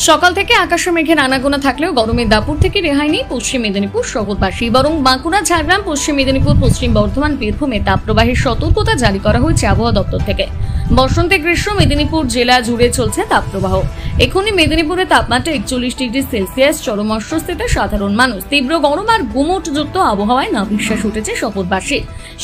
সকাল থেকে আকাশে মেঘের আনাগোনা থাকলেও গরমের দাপুর থেকে রেহাই নেই পশ্চিম মেদিনীপুর শহরবাসী। বরং বাঁকুড়া, ঝাড়গ্রাম, পশ্চিম মেদিনীপুর, পশ্চিম বর্ধমান, বীরভূমে তাপপ্রবাহের সতর্কতা জারি করা হয়েছে আবহাওয়া দপ্তর থেকে। বসন্তে গ্রীষ্ম মেদিনীপুর জেলা জুড়ে চলছে তাপপ্রবাহ। এখনই মেদিনীপুরে তাপমাত্রা 41 ডিগ্রি সেলসিয়াস, চরম অস্বস্তিতে সাধারণ মানুষ। তীব্র গরম আর গুমোটযুক্ত আবহাওয়ায় নাভিশ্বাস উঠেছে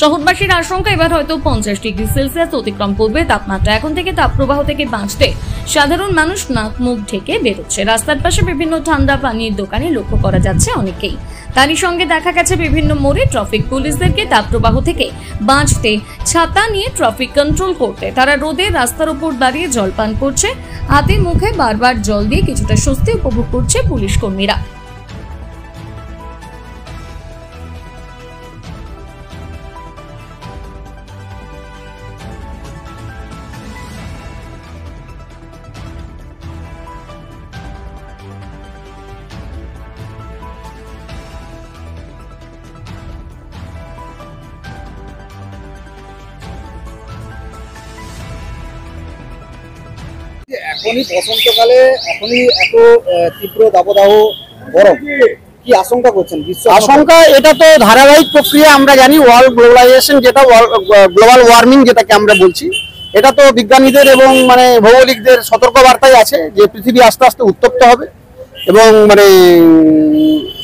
শহরবাসীর আশঙ্কা এবার হয়তো 50 ডিগ্রি সেলসিয়াস অতিক্রম করবে তাপমাত্রা। এখন থেকে তাপপ্রবাহ থেকে বাঁচতে সাধারণ মানুষ নাক মুখ ঢেকে বেরোচ্ছে। রাস্তার পাশে বিভিন্ন ঠান্ডা পানির দোকানে লক্ষ্য করা যাচ্ছে অনেকেই। তারই সঙ্গে দেখা গেছে বিভিন্ন মোড়ে ট্রাফিক পুলিশদেরকে তাপপ্রবাহ থেকে বাঁচতে ছাতা নিয়ে ট্রাফিক কন্ট্রোল করতে তারা রোদে রাস্তার উপর দাঁড়িয়ে জলপান করছে। হাতে মুখে বারবার জল দিয়ে কিছুটা স্বস্তি উপভোগ করছে পুলিশ কর্মীরা। এখনই বসন্তকালে এখনই এত তীব্র দাবদাহ গরম, কি আশঙ্কা করছেন? আশঙ্কা এটা তো ধারাবাহিক প্রক্রিয়া। আমরা জানি ওয়ার্ল্ড গ্লোবালাইজেশন, যেটা গ্লোবাল ওয়ার্মিং যেটাকে আমরা বলছি, এটা তো বিজ্ঞানীদের এবং ভৌগোলিকদের সতর্কবার্তাই আছে যে পৃথিবী আস্তে আস্তে উত্তপ্ত হবে এবং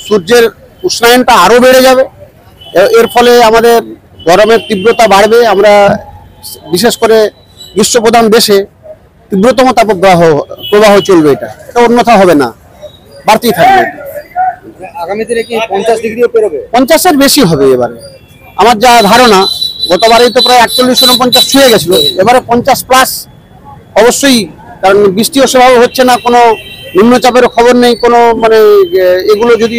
সূর্যের উষ্ণায়নটা আরো বেড়ে যাবে। এর ফলে আমাদের গরমের তীব্রতা বাড়বে। আমরা বিশেষ করে গ্রীষ্মপ্রধান দেশে তীব্রতম তাপপ্রবাহ চলবে। এটা অন্যথা হবে না, বাড়তেই থাকবে। আগামী দিনে কি 50 ডিগ্রিও পেরোবে? 50-এর বেশি হবে এবারে, আমার যা ধারণা। গতবারেই তো প্রায় 41-49 ছুঁয়ে গেছিল, এবারে 50+ অবশ্যই। কারণ বৃষ্টিও সেভাবে হচ্ছে না, কোনো নিম্নচাপেরও খবর নেই কোনো। এগুলো যদি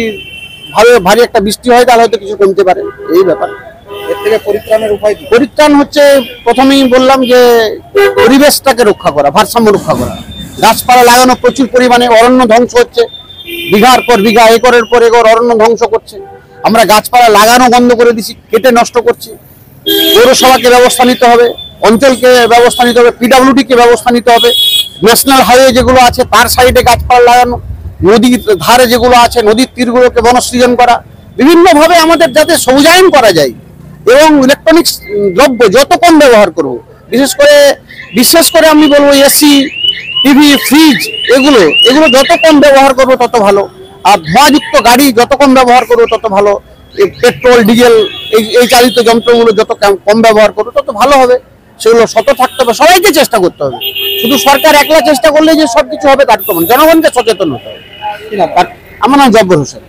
ভারী একটা বৃষ্টি হয় তাহলে হয়তো কিছু কমতে পারে, এই ব্যাপার। এর থেকে পরিত্রাণের উপায় কি? পরিত্রাণ হচ্ছে, প্রথমেই বললাম যে পরিবেশটাকে রক্ষা করা, ভারসাম্য রক্ষা করা। গাছপালা লাগানো, প্রচুর পরিমাণে অরণ্য ধ্বংস হচ্ছে, বিঘার পর বিঘা, একরের পর একর অরণ্য ধ্বংস করছে। আমরা গাছপালা লাগানো বন্ধ করে দিচ্ছি, কেটে নষ্ট করছি। পৌরসভাকে ব্যবস্থা নিতে হবে, অঞ্চলকে ব্যবস্থা নিতে হবে, পিডব্লিউডিকে ব্যবস্থা নিতে হবে। ন্যাশনাল হাইওয়ে যেগুলো আছে তার সাইডে গাছপালা লাগানো, নদীর ধারে যেগুলো আছে নদীর তীরগুলোকে বনসৃজন করা। বিভিন্নভাবে আমাদের যাতে সবুজায়ন করা যায় এবং ইলেকট্রনিক্স দ্রব্য যত কম ব্যবহার করব। বিশেষ করে আমি বলবো এসি, টিভি, ফ্রিজ এগুলো যত কম ব্যবহার করবো তত ভালো। আর ধোঁয়াযুক্ত গাড়ি যত কম ব্যবহার করবো তত ভালো। পেট্রোল, ডিজেল এই চালিত যন্ত্রগুলো যত কম ব্যবহার করবো তত ভালো হবে। সেগুলো সতর্ক থাকতে হবে, সবাইকে চেষ্টা করতে হবে। শুধু সরকার একলা চেষ্টা করলে যে সবকিছু হবে তার তো জনগণকে সচেতন হতে হবে। আমার নাম জব্বর হোসেন।